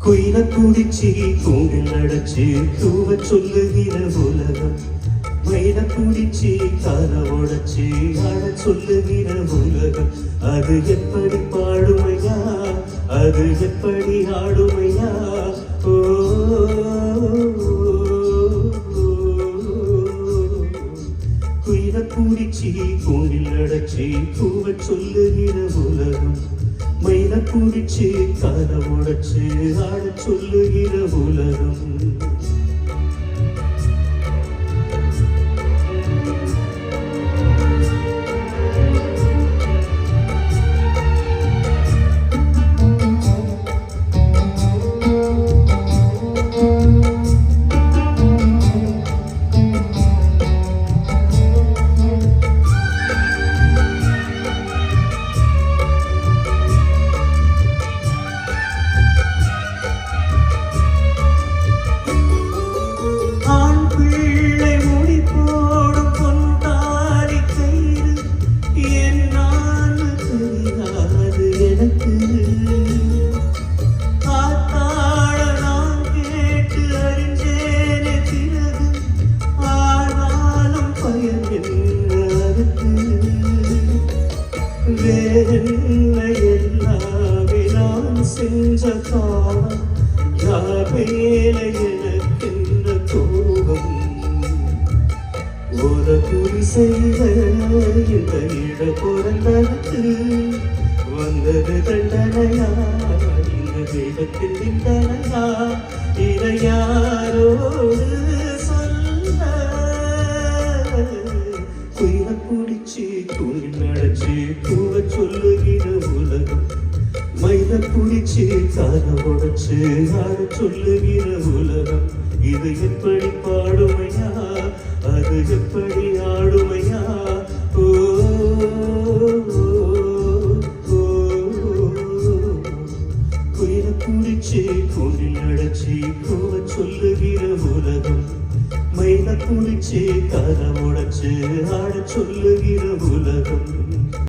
குயில குடிச்சி கூண்டில் அடைச்சு தூவ சொல்லுகிற உலகம். மயில குடிச்சி கார உடைச்சி ஆட சொல்லுகிற உலகம். அது எப்படி பாடுமையா, அது எப்படி ஆடுமையா? ஓ குயில குடிச்சி கூண்டில் அடைச்சி தூவ சொல்லுகிற உலகம். மயில குடிச்சு கார உடைச்சு ஆட சொல்லுகிற உலகம். எல்லாமே நான் செஞ்ச காலம் யார் மேலே எனக்கென்ன கோபம்? ஒரு குறி செய்த இந்த இட பிறந்தது வந்தது தண்டனையா, இந்த தெய்வத்தின் நிந்தனையா? இதை யாரோடு சொல்ல? குயில குடிச்சு கூறில் நடச்சு கூவ சொல்லுகிற உலகம். மயில குடிச்சு கார உடைச்சு ஆட சொல்லுகிற உலகம். இது எப்படி பாடுமையா, அது எப்படி ஆடுமையா? ஓ குயில குடிச்சு கூறில் நடச்சு கூவ சொல்லுகிற உலகம். மயில குடிச்சு கார உடைச்சு ஆட சொல்லுகிற உலகம்.